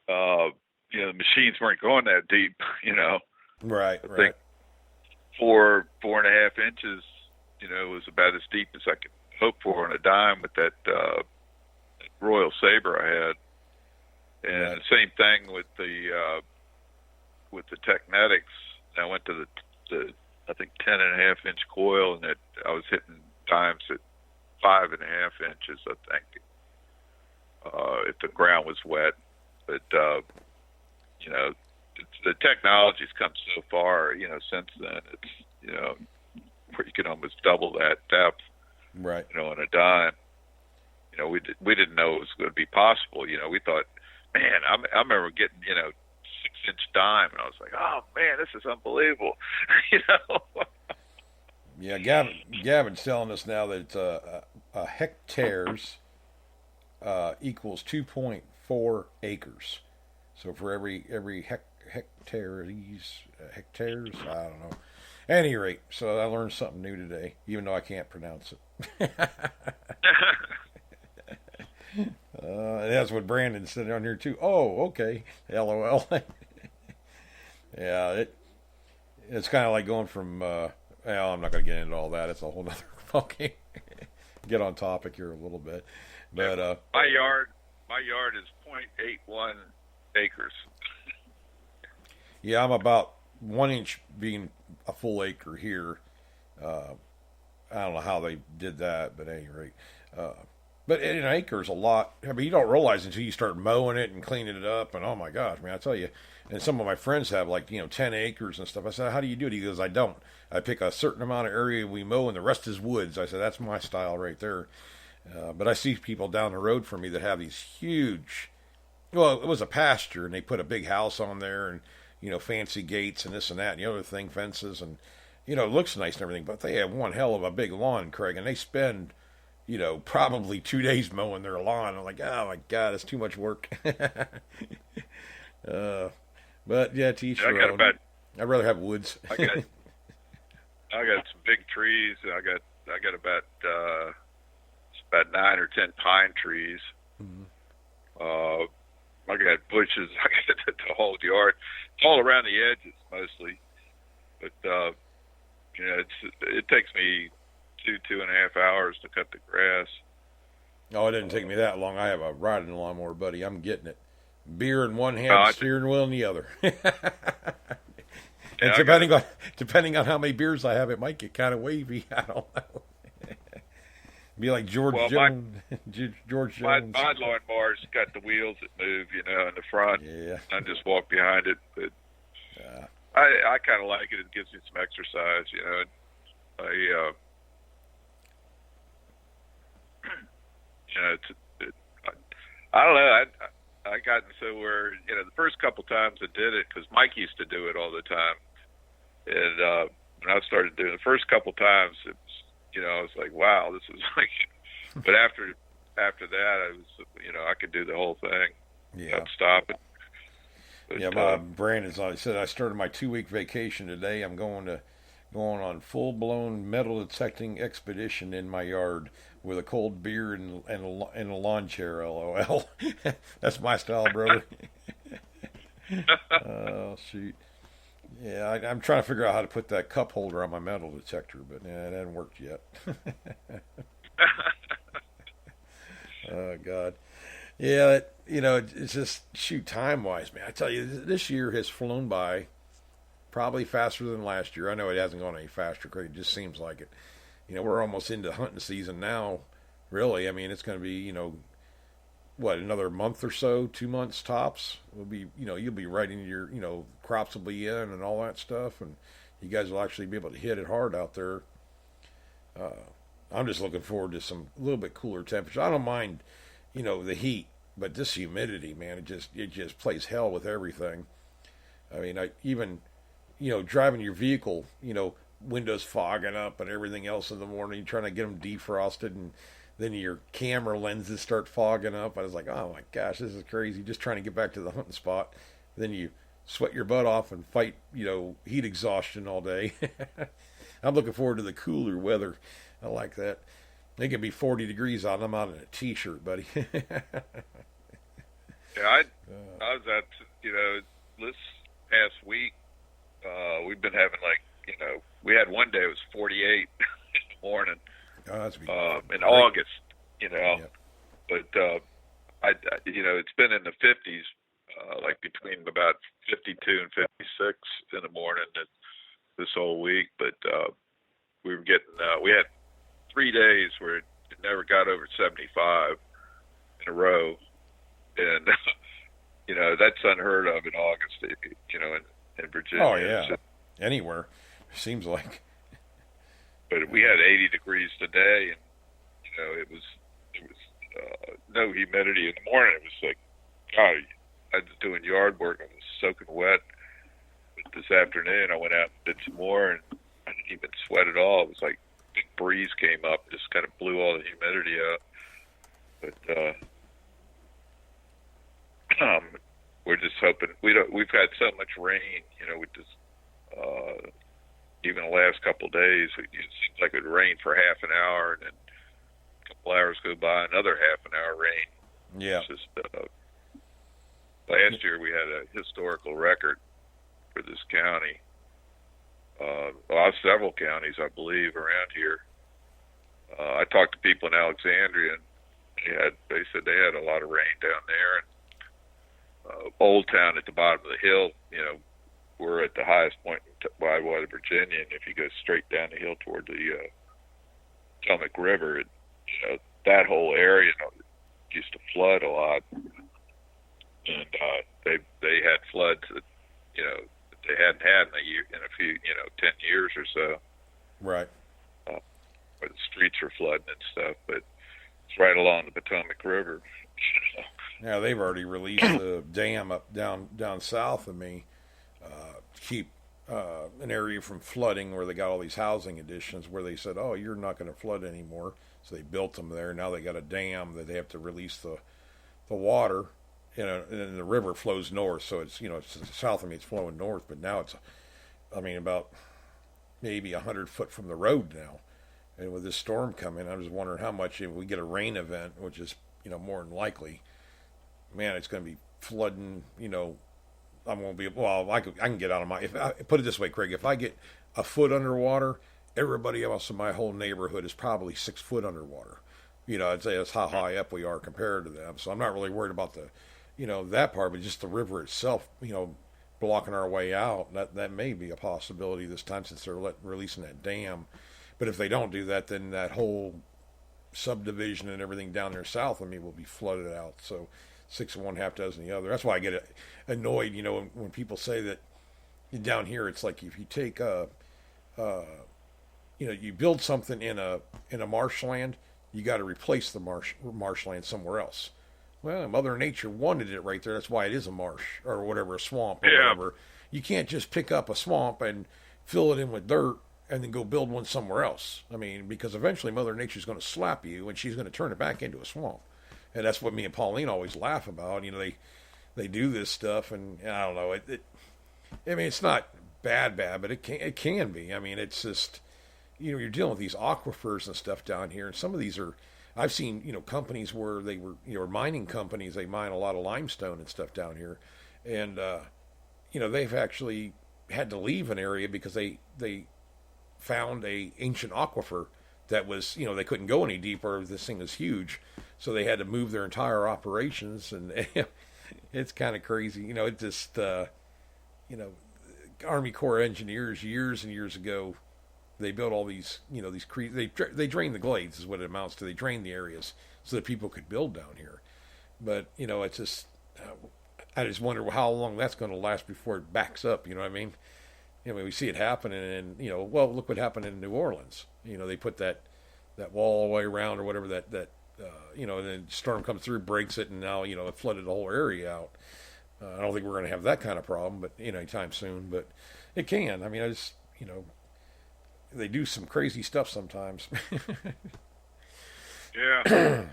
the machines weren't going that deep, Right. I think 4.5 inches, was about as deep as I could hope for on a dime with that Royal Saber I had. And right. The same thing with the Technetics. I went to the I think 10.5 inch coil, and I was hitting dimes at 5.5 inches, I think, if the ground was wet. But the technology's come so far, since then. It's where you can almost double that depth, right? On a dime. We didn't know it was going to be possible. We thought, man, I remember getting 6-inch dime, and I was like, oh man, this is unbelievable. Yeah, Gavin's telling us now that a hectares equals 2.4 acres. So for every hectares, I don't know. At any rate, so I learned something new today, even though I can't pronounce it. And that's what Brandon said on here too. Oh, okay. LOL. Yeah, it's kind of like going from. I'm not going to get into all that. It's a whole nother. Okay, get on topic here a little bit, but my yard is 0.81 acres. Yeah, I'm about 1 inch being a full acre here. I don't know how they did that, but at any rate. But an acre is a lot. You don't realize until you start mowing it and cleaning it up. And oh my gosh, I tell you. And some of my friends have 10 acres and stuff. I said, how do you do it? He goes, I don't. I pick a certain amount of area we mow and the rest is woods. I said, that's my style right there. But I see people down the road from me that have these huge, it was a pasture and they put a big house on there and, fancy gates and this and that and the other thing, fences and, it looks nice and everything. But they have one hell of a big lawn, Craig, and they spend probably 2 days mowing their lawn. I'm like, oh my God, it's too much work. But yeah, to each their own. I'd rather have woods. I got some big trees. I got about 9 or 10 pine trees. Mm-hmm. I got bushes. I got the whole yard. It's all around the edges mostly, but it takes me 2.5 hours to cut the grass. Oh, it didn't take me that long. I have a riding lawnmower, buddy. I'm getting it. Beer in one hand, steering wheel in the other. And depending on how many beers I have, it might get kind of wavy. I don't know. Be like George Jones. George Jones. My lawnmower's got the wheels that move, in the front. Yeah. I just walk behind it. But I kind of like it. It gives me some exercise, I don't know. I gotten so where the first couple times I did it because Mike used to do it all the time, and when I started doing it, the first couple times You know, I was like, wow, this is like. But after that, I was, you know, I could do the whole thing. Yeah. Stop it. But, Yeah, Brandon's on. He said I started my 2 week vacation today. I'm going on full blown metal detecting expedition in my yard with a cold beer and a lawn chair. LOL. That's my style, brother. Oh shoot. Yeah, I'm trying to figure out how to put that cup holder on my metal detector, but it hasn't worked yet. Oh God. Yeah, you know, it's just shoot time wise, man. I tell you, this year has flown by probably faster than last year. I know it hasn't gone any faster, Craig. It just seems like it. You know, we're almost into hunting season now. Really, I mean, it's going to be, you know, what, another month or so, 2 months tops. Will be, you know, you'll be right into your, you know, crops will be in and all that stuff, and you guys will actually be able to hit it hard out there. I'm just looking forward to some a little bit cooler temperatures. I don't mind, you know, the heat, but this humidity, man, it just plays hell with everything. I mean, I even, you know, driving your vehicle, you know, windows fogging up and everything else in the morning, trying to get them defrosted, and then your camera lenses start fogging up. I was like, oh my gosh, this is crazy. Just trying to get back to the hunting spot. Then you sweat your butt off and fight, you know, heat exhaustion all day. I'm looking forward to the cooler weather. I like that. It can be 40 degrees out, and I'm out in a t-shirt, buddy. Yeah, I was at, you know, this past week, we've been having like, you know, we had one day it was 48 in the morning, in August, you know, yeah. But you know, it's been in the 50s, like between about 52 and 56 in the morning this whole week. But we were getting, we had 3 days where it never got over 75 in a row. And, you know, that's unheard of in August, you know, in Virginia. Oh, yeah. So, anywhere, seems like. But we had 80 degrees today, and, you know, it was no humidity in the morning. It was like, God, I was doing yard work. I was soaking wet. But this afternoon, I went out and did some more, and I didn't even sweat at all. It was like a big breeze came up, just kind of blew all the humidity out. But, we're just hoping we've had so much rain, you know, we just, even the last couple of days, it seems like it would rain for half an hour, and then a couple hours go by, another half an hour rain. Yeah. It's just, last year we had a historical record for this county. Well, several counties, I believe, around here. I talked to people in Alexandria, and they said they had a lot of rain down there, and Old Town at the bottom of the hill, you know, we're at the highest point in Tidewater, Virginia, and if you go straight down the hill toward the Potomac River, you know, that whole area used to flood a lot, and they had floods that, you know, they hadn't had in a few, you know, 10 years or so. Right. Where the streets were flooding and stuff, but it's right along the Potomac River. Now they've already released the dam up down south of me to keep an area from flooding, where they got all these housing additions where they said, oh, you're not going to flood anymore. So they built them there. Now they got a dam that they have to release the water, you know, and the river flows north. So it's, you know, it's south of me, it's flowing north, but now it's, I mean, about maybe 100 foot from the road now. And with this storm coming, I was wondering how much, if we get a rain event, which is, you know, more than likely, man, it's going to be flooding, you know. I won't be, well, I can get out of my, put it this way, Craig, if I get a foot underwater, everybody else in my whole neighborhood is probably 6 foot underwater. You know, I'd say that's how high up we are compared to them. So I'm not really worried about the, you know, that part, but just the river itself, you know, blocking our way out. That may be a possibility this time, since they're releasing that dam. But if they don't do that, then that whole subdivision and everything down there south of me will be flooded out. So 6 of one, half dozen the other. That's why I get annoyed, you know, when people say that down here it's like if you take you know, you build something in a marshland, you got to replace the marshland somewhere else. Well, Mother Nature wanted it right there. That's why it is a marsh or whatever, a swamp or whatever. You can't just pick up a swamp and fill it in with dirt and then go build one somewhere else. I mean, because eventually Mother Nature's going to slap you, and she's going to turn it back into a swamp. And that's what me and Pauline always laugh about. You know, they do this stuff, and I don't know. I mean, it's not bad, but it can be. I mean, it's just, you know, you're dealing with these aquifers and stuff down here, and some of these are. I've seen, you know, companies where they were, you know, mining companies. They mine a lot of limestone and stuff down here, and you know, they've actually had to leave an area because they found a ancient aquifer that was, you know, they couldn't go any deeper. This thing is huge, so they had to move their entire operations, and it's kind of crazy. You know, it just, you know, Army Corps engineers years and years ago, they built all these, you know, they drained the glades is what it amounts to. They drained the areas so that people could build down here. But, you know, it's just, I just wonder how long that's going to last before it backs up. You know what I mean? You know, we see it happening, and you know, well, look what happened in New Orleans. You know, they put that wall all the way around or whatever that you know, and then storm comes through, breaks it, and now, you know, it flooded the whole area out. I don't think we're going to have that kind of problem, but you know, anytime soon. But it can. I mean, I just, you know, they do some crazy stuff sometimes. Yeah,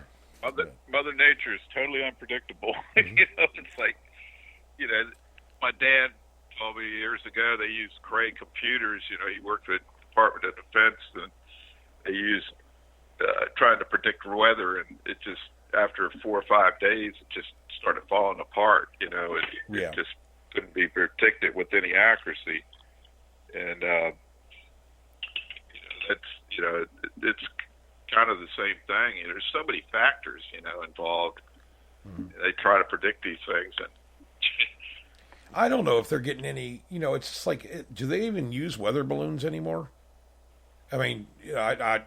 Mother Nature is totally unpredictable. Mm-hmm. You know, it's like, you know, my dad told me years ago they used Cray computers. You know, he worked with the Department of Defense, and they used trying to predict weather, and it just, after 4 or 5 days, it just started falling apart. You know, it just couldn't be predicted with any accuracy, and you know, it's kind of the same thing. You know, there's so many factors, you know, involved. Mm-hmm. They try to predict these things, and I don't know if they're getting any. You know, it's just like, do they even use weather balloons anymore? I mean, you know,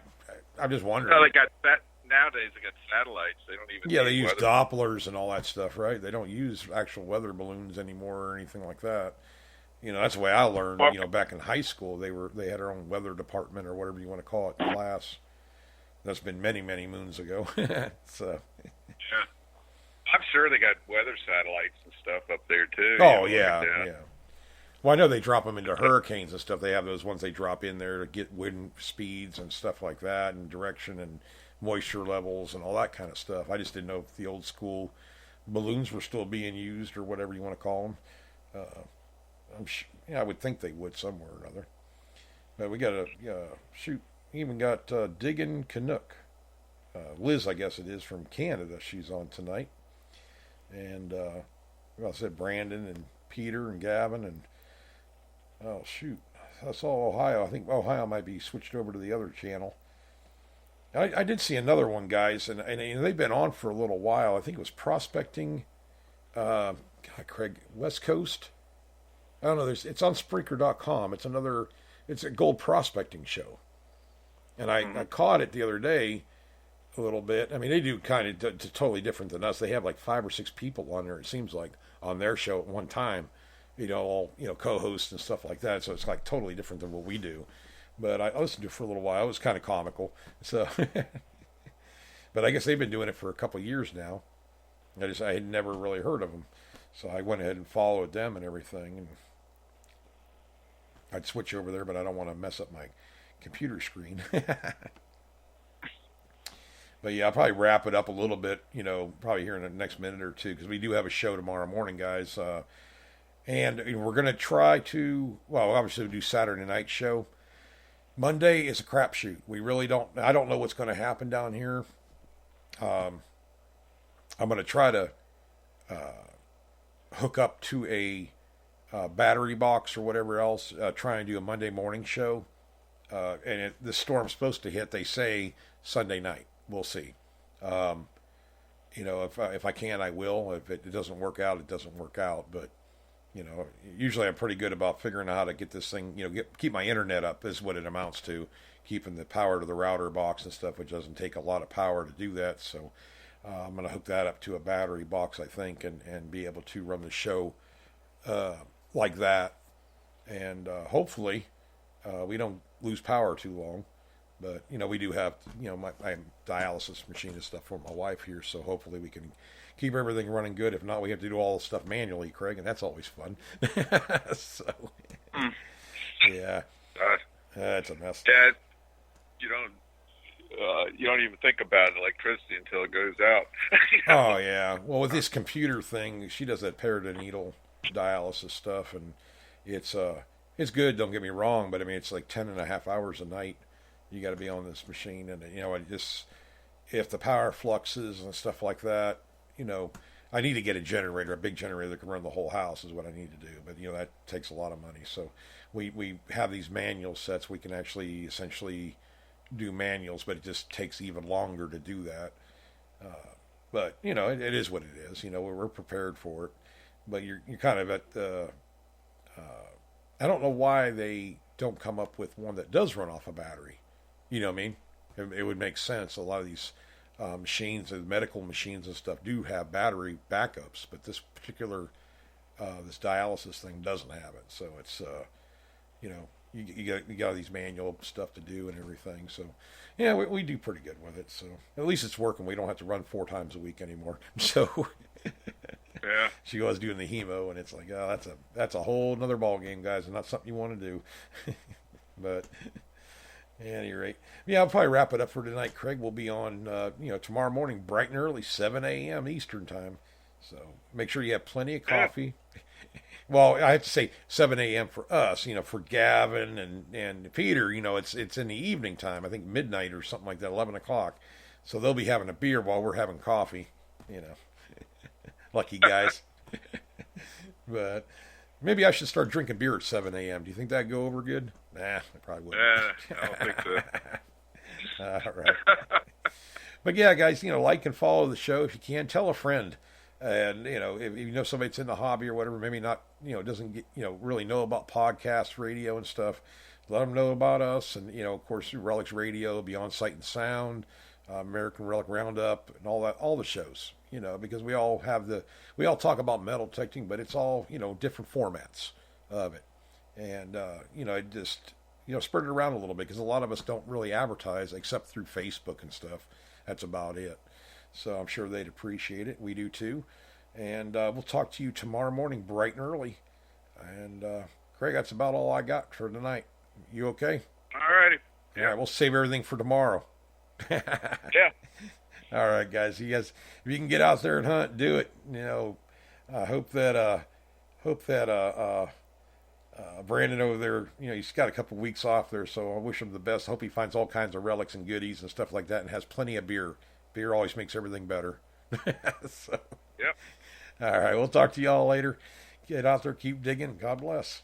I'm just wondering. No, they got that nowadays. They got satellites. They don't even. Yeah, they use Dopplers and all that stuff, right? They don't use actual weather balloons anymore or anything like that. You know, that's the way I learned. You know, back in high school, they had their own weather department or whatever you want to call it, class. That's been many, many moons ago. So. Yeah, I'm sure they got weather satellites and stuff up there too. Oh, you know, yeah. Well, I know they drop them into hurricanes and stuff. They have those ones they drop in there to get wind speeds and stuff like that, and direction and moisture levels and all that kind of stuff. I just didn't know if the old school balloons were still being used or whatever you want to call them. I would think they would somewhere or another. But we got a shoot. Even got Diggin' Canuck. Liz, I guess it is, from Canada. She's on tonight. And I said Brandon and Peter and Gavin and oh shoot, that's all Ohio. I think Ohio might be switched over to the other channel. I did see another one, guys, and they've been on for a little while. I think it was Prospecting, Craig, West Coast. I don't know. It's on Spreaker.com. It's a gold prospecting show, and I caught it the other day a little bit. I mean, they do kind of totally different than us. They have like 5 or 6 people on there. It seems like on their show at one time. You know, all, you know, co-hosts and stuff like that. So it's like totally different than what we do. But I listened to it for a little while. It was kind of comical. So, but I guess they've been doing it for a couple of years now. I had never really heard of them, so I went ahead and followed them and everything. And I'd switch over there, but I don't want to mess up my computer screen. But yeah, I'll probably wrap it up a little bit. You know, probably here in the next minute or two, because we do have a show tomorrow morning, guys. And we're going to try to, well, obviously we do Saturday night show. Monday is a crapshoot. I don't know what's going to happen down here. I'm going to try to hook up to a battery box or whatever else, try and do a Monday morning show. And the storm's supposed to hit, they say, Sunday night. We'll see. You know, if I can, I will. If it doesn't work out, it doesn't work out. But you know, usually I'm pretty good about figuring out how to get this thing, you know, keep my internet up is what it amounts to, keeping the power to the router box and stuff, which doesn't take a lot of power to do that. So I'm going to hook that up to a battery box, I think, and be able to run the show like that. And hopefully we don't lose power too long. But, you know, we do have, you know, my dialysis machine and stuff for my wife here, so hopefully we can keep everything running good. If not, we have to do all the stuff manually, Craig, and that's always fun. So, yeah. That's a mess. Yeah, you don't even think about electricity until it goes out. Oh yeah. Well, with this computer thing, she does that peritoneal dialysis stuff, and it's it's good. Don't get me wrong, but I mean it's like 10.5 hours a night. You got to be on this machine, and it just if the power fluxes and stuff like that, you know, I need to get a generator, a big generator that can run the whole house is what I need to do. But that takes a lot of money. So we have these manual sets. We can actually essentially do manuals, but it just takes even longer to do that. But it is what it is. We're prepared for it. But you're kind of at I don't know why they don't come up with one that does run off a battery. You know what I mean? It would make sense. A lot of these machines, the medical machines and stuff, do have battery backups, but this particular this dialysis thing doesn't have it. So it's you got all these manual stuff to do and everything. So yeah, we do pretty good with it. So at least it's working. We don't have to run 4 times a week anymore. So Yeah. she was doing the hemo, and it's like, oh, that's a whole another ball game, guys, and not something you want to do. But at any rate, yeah, I'll probably wrap it up for tonight. Craig will be on, tomorrow morning, bright and early, 7 a.m. Eastern time. So make sure you have plenty of coffee. Well, I have to say 7 a.m. for us. For Gavin and Peter, it's in the evening time. I think midnight or something like that, 11 o'clock. So they'll be having a beer while we're having coffee. Lucky guys. But maybe I should start drinking beer at 7 a.m. Do you think that'd go over good? Nah, I probably wouldn't. I don't think so. All right. But yeah, guys, like and follow the show if you can. Tell a friend. And, if you know somebody that's in the hobby or whatever, maybe not, doesn't get, really know about podcast radio and stuff, let them know about us. And, of course, Relics Radio, Beyond Sight and Sound, American Relic Roundup, and all the shows, because we all talk about metal detecting, but it's all, different formats of it. And, it just, spread it around a little bit because a lot of us don't really advertise except through Facebook and stuff. That's about it. So I'm sure they'd appreciate it. We do too. And we'll talk to you tomorrow morning, bright and early. And Craig, that's about all I got for tonight. You okay? All righty. Yeah. All right, we'll save everything for tomorrow. Yeah. All right, guys. You guys, if you can get out there and hunt, do it. I hope that Brandon over there, he's got a couple of weeks off there, so I wish him the best. I hope he finds all kinds of relics and goodies and stuff like that, and has plenty of beer. Beer always makes everything better. So, Yep. All right, we'll talk to y'all later. Get out there, keep digging. God bless.